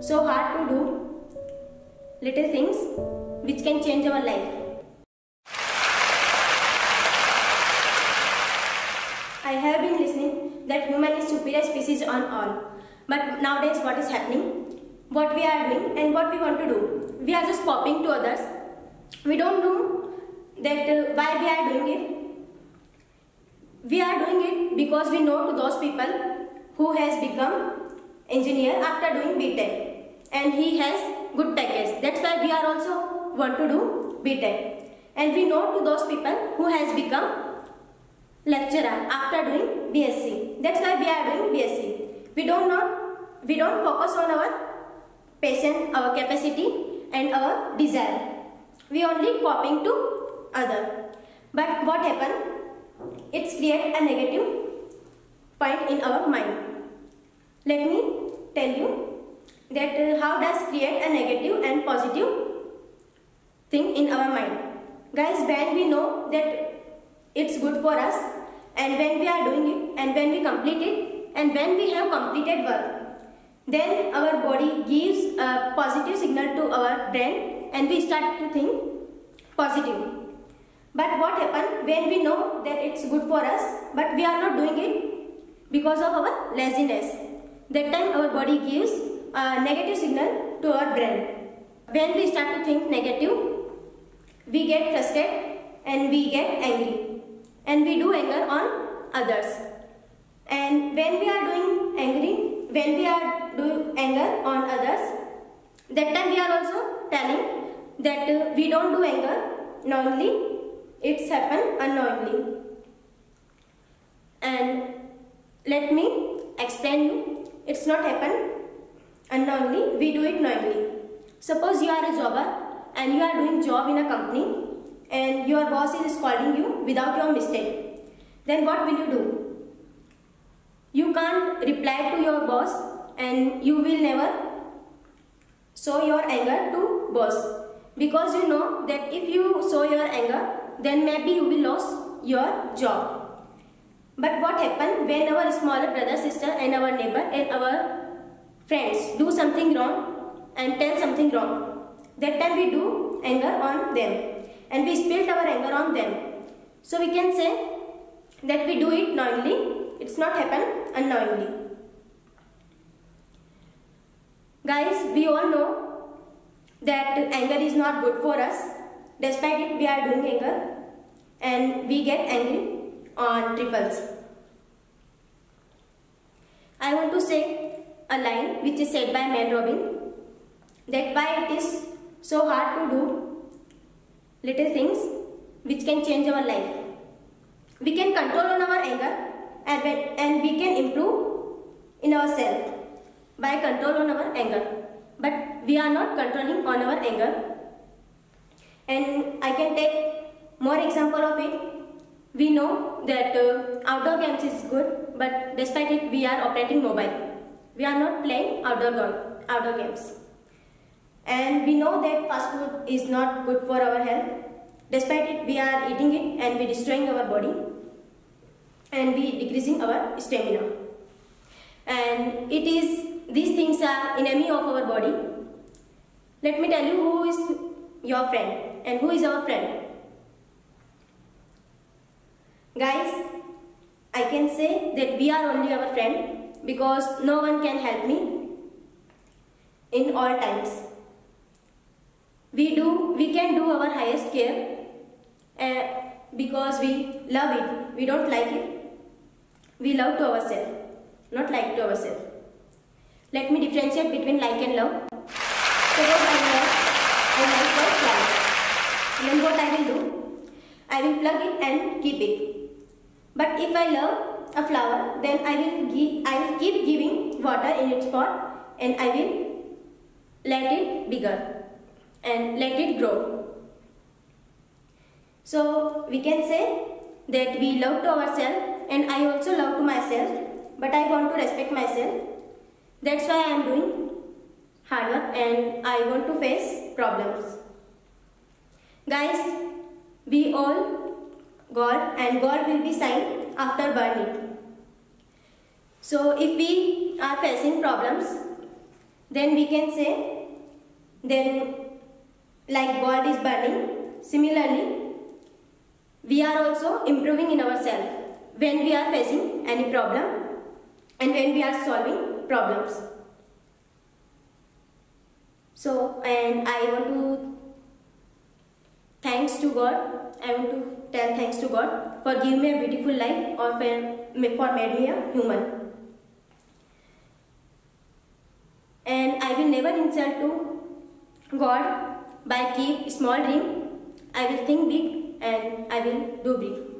so hard to do little things which can change our life. I have been listening that human is superior species on all. But nowadays what is happening? What we are doing and what we want to do? We are just copying to others. We don't know that why we are doing it. We are doing it because we know to those people who has become engineer after doing BTech and he has good package. That's why we are also want to do BTech. And we know to those people who has become lecturer after doing BSc. That's why we are doing BSc. We don't focus on our passion, our capacity and our desire. We only copying to other. But what happened? It's create a negative point in our mind. Let me tell you that how does create a negative and positive thing in our mind. Guys, when we know that it's good for us and when we are doing it and when we complete it and when we have completed work, then our body gives a positive signal to our brain and we start to think positive. But what happens when we know that it's good for us but we are not doing it because of our laziness? That time our body gives a negative signal to our brain. When we start to think negative, we get frustrated and we get angry and we do anger on others. And when we are doing anger on others, that time we are also telling that we don't do anger knowingly, it's happened unknowingly. And let me explain you, it's not happen unknowingly, we do it knowingly. Suppose you are a jobber and you are doing job in a company and your boss is scolding you without your mistake. Then what will you do? You can't reply to your boss and you will never show your anger to boss. Because you know that if you show your anger, then maybe you will lose your job. But what happens when our smaller brother, sister and our neighbor and our friends do something wrong and tell something wrong? That time we do anger on them and we spill our anger on them. So we can say that we do it knowingly, it's not happen unknowingly. Guys, we all know that anger is not good for us. Despite it, we are doing anger and we get angry on triples. I want to say a line which is said by Mel Robbins, that why it is so hard to do little things which can change our life. We can control on our anger and we can improve in ourselves by control on our anger. But we are not controlling on our anger. And I can take more example of it. We know that outdoor games is good, but despite it we are operating mobile. We are not playing outdoor games. And we know that fast food is not good for our health. Despite it, we are eating it and we destroying our body and we decreasing our stamina. And these things are enemy of our body. Let me tell you who is your friend and who is our friend. Guys, I can say that we are only our friend because no one can help me in all times. We can do our highest care because we love it. We don't like it. We love to ourselves, not like to ourselves. Let me differentiate between like and love. Suppose I like a flower. Then what I will do? I will plug it and keep it. But if I love a flower, then I will keep giving water in its pot and I will let it bigger and let it grow. So we can say that we love to ourselves and I also love to myself, but I want to respect myself. That's why I am doing hard work and I want to face problems. Guys, we all God and God will be signed after burning. So if we are facing problems, then we can say, then like gold is burning, similarly we are also improving in ourselves when we are facing any problem and when we are solving problems. So, and I want to thanks to God. I want to tell thanks to God for giving me a beautiful life or for made me a human. And I will never insult to God by keep small dream. I will think big and I will do big.